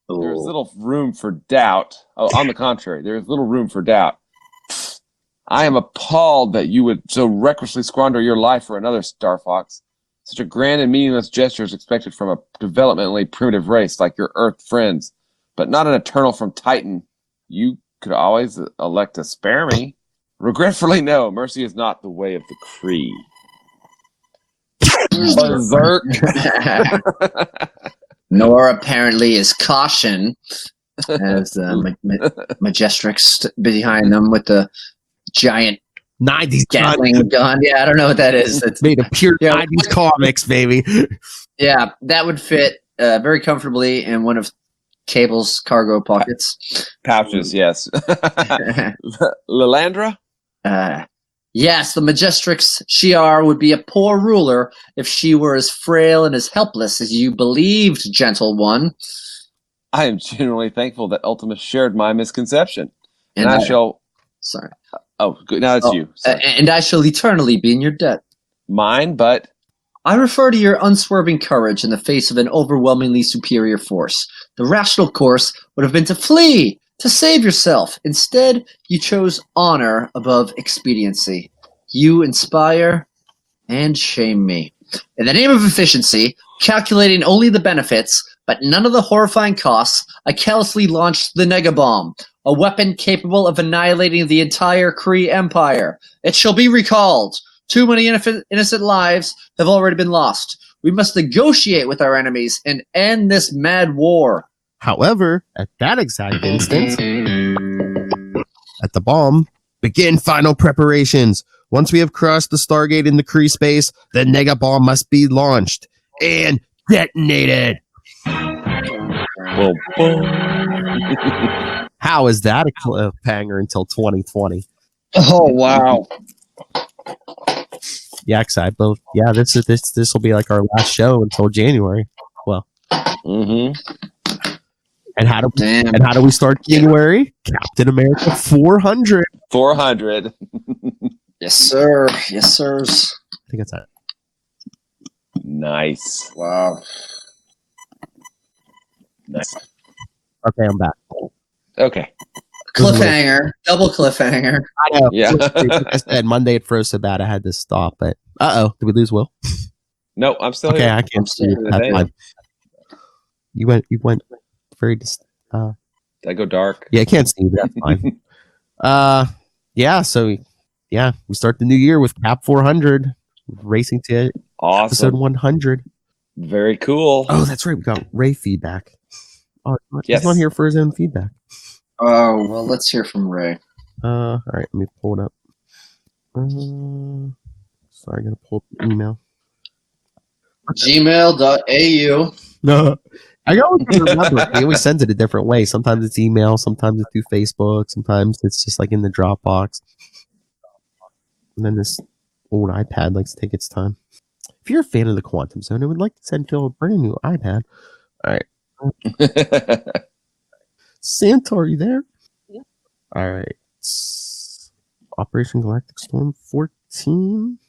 There's little room for doubt. Oh, on the contrary, there is little room for doubt. I am appalled that you would so recklessly squander your life for another, Star Fox. Such a grand and meaningless gesture is expected from a developmentally primitive race like your Earth friends, but not an eternal from Titan. You could always elect to spare me. Regretfully, no. Mercy is not the way of the Kree. Berserk. Nor apparently is caution, as Majestrix behind them with the giant 90s Gatling gun. Yeah, I don't know what that is. It's made of pure 90s comics, baby. Yeah, that would fit very comfortably in one of Cable's cargo pockets. Pouches, yes. Lilandra? Yes, the Majestrix Shi'ar would be a poor ruler if she were as frail and as helpless as you believed, gentle one. I am genuinely thankful that Ultimus shared my misconception. And I shall... Sorry. Oh, good. Now it's you. And I shall eternally be in your debt. Mine, but... I refer to your unswerving courage in the face of an overwhelmingly superior force. The rational course would have been to flee, to save yourself. Instead, you chose honor above expediency. You inspire and shame me. In the name of efficiency, calculating only the benefits, but none of the horrifying costs, I callously launched the Negabomb, a weapon capable of annihilating the entire Kree Empire. It shall be recalled. Too many innocent lives have already been lost. We must negotiate with our enemies and end this mad war. However, at that exact instant, at the bomb, begin final preparations. Once we have crossed the Stargate in the Kree space, the Nega Bomb must be launched and detonated. How is that a cliffhanger until 2020? Oh, wow. Yeah, excited. Yeah, this will be like our last show until January. Well, and how do we start January? Captain America 400. 400. Yes, sir. Yes, sirs. I think that's it. Nice. Wow. Nice. Okay, I'm back. Okay. Cliffhanger. Double cliffhanger. I know. Yeah. Like I said, Monday it froze so bad I had to stop. But did we lose Will? No, I'm still okay, here. I can't see you. That's fine. You went very Did I go dark? Yeah, I can't see you. That's fine. We start the new year with Cap 400, racing to Awesome. episode 100. Very cool. Oh, that's right. We got Ray feedback. Oh, Yes. he's not here for his own feedback. Oh, well, let's hear from Ray. All right, let me pull it up. Sorry, I gotta pull up the email. Gmail.au. No, I always remember. He always sends it a different way. Sometimes it's email, sometimes it's through Facebook, sometimes it's just like in the Dropbox. And then this old iPad likes to take its time. If you're a fan of the Quantum Zone and would like to send Phil a brand new iPad, all right. Santa, are you there? Yeah. All right. Operation Galactic Storm 14.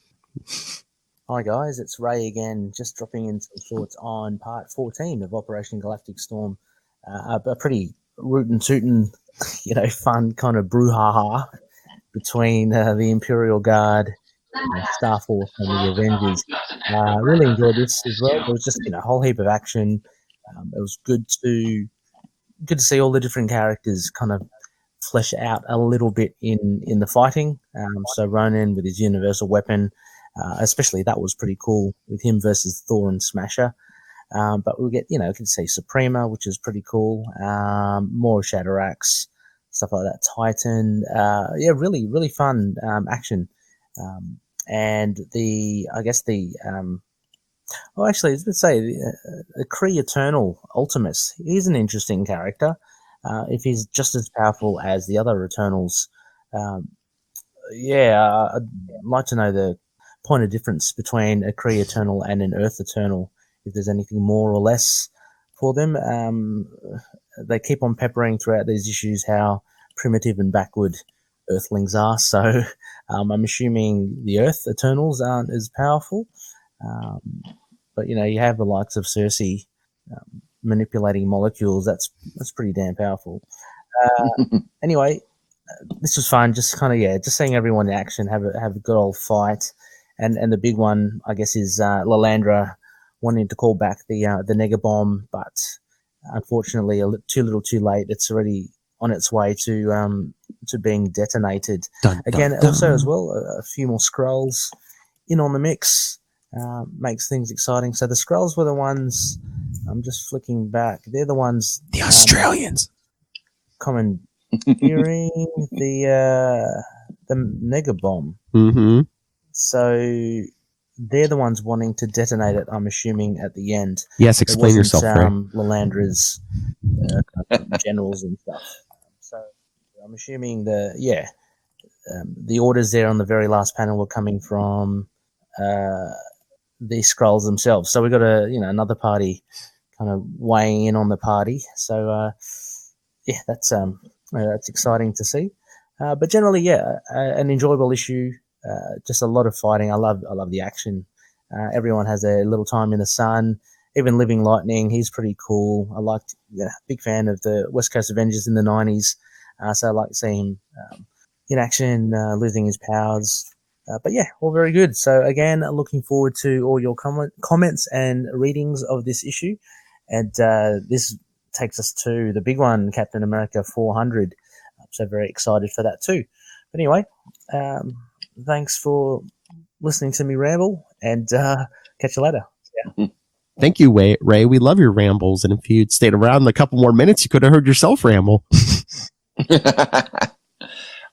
Hi guys, it's Ray again, just dropping in some thoughts on part 14 of Operation Galactic Storm. A pretty rootin' tootin', fun kind of brouhaha between the Imperial Guard, Star Force, and the Avengers. Really enjoyed this as well. There was just a whole heap of action. It was good to see all the different characters kind of flesh out a little bit in the fighting. So Ronan with his universal weapon. Especially that was pretty cool with him versus Thor and Smasher. But we'll get, could see Suprema, which is pretty cool. More Shatterax, stuff like that. Titan. Really, really fun action. And let's say the Kree Eternal Ultimus. He's an interesting character. If he's just as powerful as the other Eternals, I'd like to know the point of difference between a Kree Eternal and an Earth Eternal, if there's anything more or less for them. They keep on peppering throughout these issues how primitive and backward Earthlings are, so I'm assuming the Earth Eternals aren't as powerful. But you have the likes of Cersei manipulating molecules. That's pretty damn powerful. Anyway, this was fun. Just kind of just seeing everyone in action, have a good old fight. And the big one, I guess, is Lalandra wanting to call back the Nega bomb, but unfortunately, too little, too late. It's already on its way to being detonated. Again, also as well, a few more Skrulls in on the mix makes things exciting. So the Skrulls were the ones. I'm just flicking back. They're the ones. The Australians commandeering the Nega bomb. Mm-hmm. So they're the ones wanting to detonate it, I'm assuming, at the end. Yes, explain yourself, Ray. Lalandra's generals and stuff. So I'm assuming the orders there on the very last panel were coming from the Skrulls themselves. So we've got another party kind of weighing in on the party. So that's exciting to see. But generally, an enjoyable issue. Just a lot of fighting. I love the action. Everyone has a little time in the sun. Even Living Lightning, he's pretty cool. I liked, big fan of the West Coast Avengers in the 90s. So I like to see him in action, losing his powers. But all very good. So again, looking forward to all your comments and readings of this issue. And this takes us to the big one, Captain America 400. So very excited for that too. But anyway, thanks for listening to me ramble, and catch you later. Yeah. Thank you, Ray. We love your rambles, and if you'd stayed around a couple more minutes, you could have heard yourself ramble.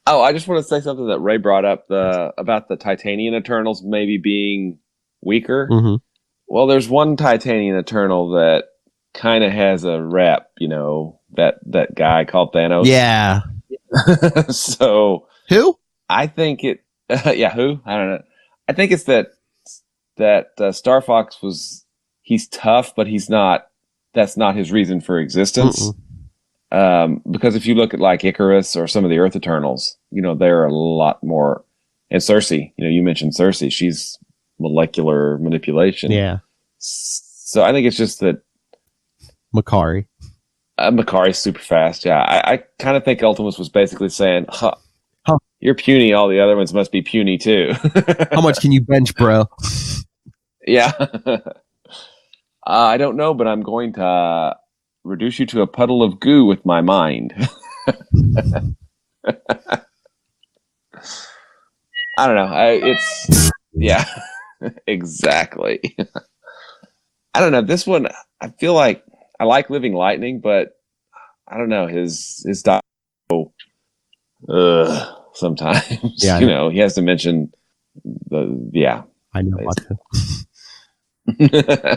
Oh, I just want to say something that Ray brought up about the Titanian Eternals maybe being weaker. Mm-hmm. Well, there's one Titanian Eternal that kind of has a rep, that guy called Thanos. Yeah. So who? I think it. Who? I don't know. I think it's that Star Fox he's tough, but he's not. That's not his reason for existence. Because if you look at like Icarus or some of the Earth Eternals, they're a lot more. And Cersei, you mentioned Cersei. She's molecular manipulation. Yeah. So I think it's just that Makari. Makari's super fast. Yeah, I kind of think Ultimus was basically saying, "You're puny. All the other ones must be puny too." How much can you bench, bro? Yeah. I don't know, but I'm going to reduce you to a puddle of goo with my mind. I don't know. It's exactly. I don't know. This one, I feel like I like Living Lightning, but I don't know. His dialogue, sometimes. Yeah, you know, he has to mention I know what to.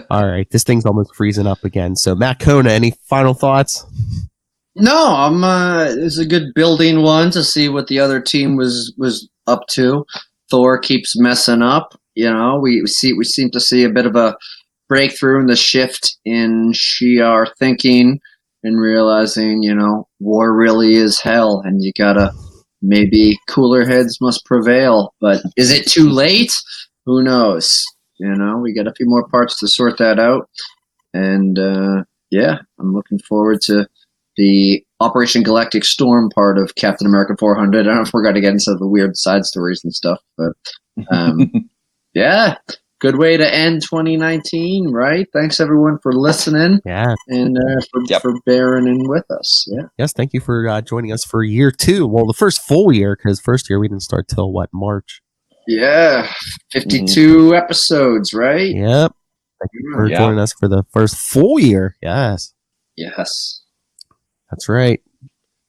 All right, this thing's almost freezing up again. So, Matt Kona, any final thoughts? No, it's a good building one to see what the other team was up to. Thor keeps messing up. You know, we seem to see a bit of a breakthrough in the shift in Shi'ar thinking and realizing, you know, war really is hell, and you gotta maybe cooler heads must prevail. But is it too late? Who knows? You know, we got a few more parts to sort that out, and I'm looking forward to the Operation Galactic Storm part of Captain America 400. I don't know if we're going to get into the weird side stories and stuff, but good way to end 2019, right? Thanks everyone for listening. Yeah. And for bearing in with us. Yeah. Yes, thank you for joining us for year 2. Well, the first full year, because first year we didn't start till March. Yeah. 52 episodes, right? Yep. Thank you for joining us for the first full year. Yes. Yes. That's right.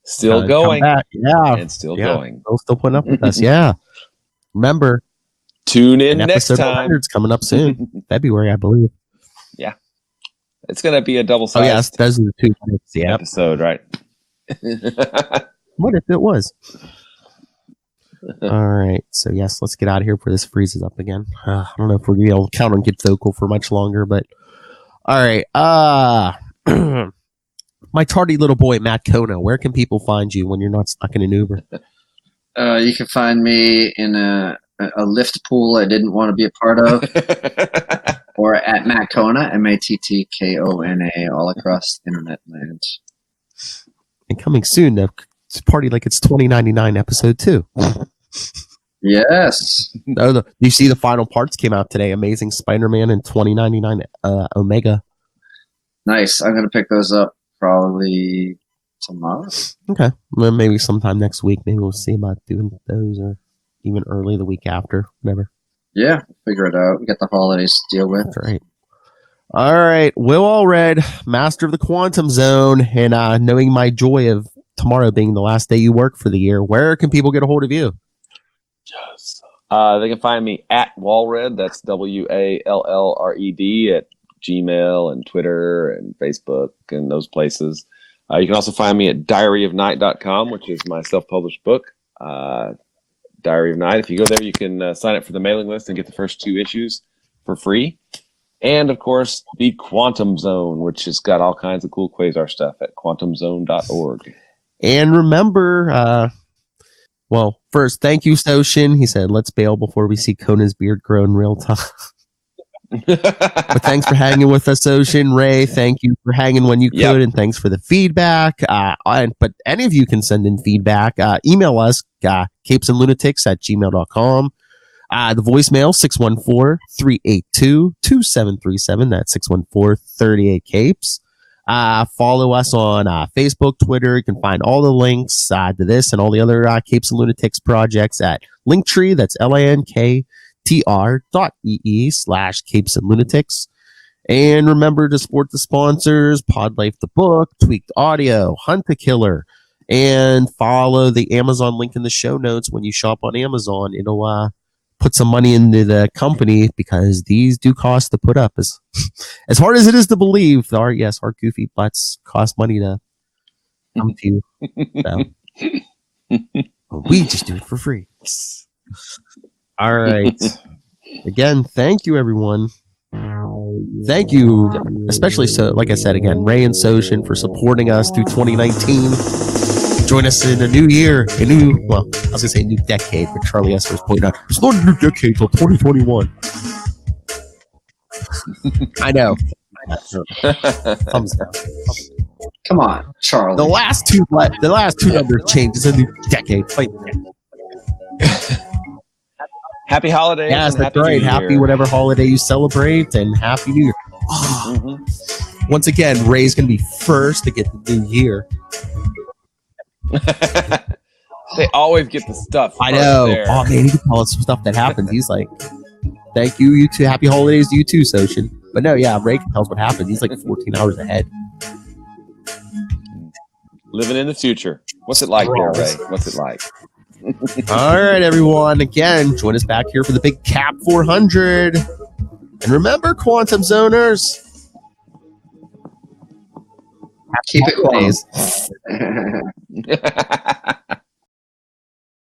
Still going. Yeah. And still going. Still putting up with us. Yeah. Remember, tune in next time. It's coming up soon. February, I believe. Yeah. It's going to be a double-sized yes, those are the 2 minutes, episode, right? What if it was? All right. So, yes, let's get out of here before this freezes up again. I don't know if we're going to be able to count on Get Vocal for much longer, but all right. My tardy little boy, Matt Kona, where can people find you when you're not stuck in an Uber? You can find me in a lyft pool I didn't want to be a part of, or at Matt Kona, MATTKONA, all across internet land. And coming soon, to Party Like It's 2099 episode 2. Yes. Do you see the final parts came out today? Amazing Spider-Man and 2099 Omega. Nice. I'm going to pick those up probably tomorrow. Okay. Well, maybe sometime next week. Maybe we'll see about doing those, or even early the week after. Whatever. Yeah, figure it out. We got the holidays to deal with. That's right. All right. Will Allred, master of the Quantum Zone, and knowing my joy of tomorrow being the last day you work for the year, where can people get a hold of you? Yes. They can find me at Wallred. That's WALLRED at Gmail and Twitter and Facebook and those places. You can also find me at diaryofnight.com, which is my self-published book, Diary of Night. If you go there, you can sign up for the mailing list and get the first 2 issues for free. And, of course, the Quantum Zone, which has got all kinds of cool Quasar stuff at quantumzone.org. And remember, first, thank you, Soshin. He said, let's bail before we see Kona's beard grow in real time. But thanks for hanging with us, Ocean. Ray, thank you for hanging when you could, and thanks for the feedback. But any of you can send in feedback. Email us, capesandlunatics@gmail.com. The voicemail, 614-382-2737. That's 614-38-CAPES. Follow us on Facebook, Twitter. You can find all the links to this and all the other Capes and Lunatics projects at Linktree. That's linktr.ee/Capes and Lunatics. And remember to support the sponsors, Podlife the Book, Tweaked Audio, Hunt the Killer, and follow the Amazon link in the show notes. When you shop on Amazon, it'll put some money into the company, because these do cost to put up. As hard as it is to believe, our goofy butts cost money to come to you. So, we just do it for free. All right. Again, thank you, everyone. Thank you, especially, so like I said again, Ray and Soshin, for supporting us through 2019. Join us in a new year, I was going to say a new decade, but Charlie Esther's pointing out, it's not a new decade till 2021. I know. Thumbs down. Come on, Charlie. The last two numbers changed. It's a new decade. Fight. Happy holidays. Yes, and that's right. Happy whatever holiday you celebrate, and Happy New Year. Once again, Ray's going to be first to get the new year. They always get the stuff. I know. There. Oh man, he can tell us some stuff that happened. He's like, "Thank you, you too. Happy holidays to you too, Soshin." But no, yeah, Ray can tell us what happened. He's like 14 hours ahead. Living in the future. What's it like there, Ray? What's it like? All right, everyone. Again, join us back here for the big Cap 400. And remember, Quantum Zoners, Keep it close.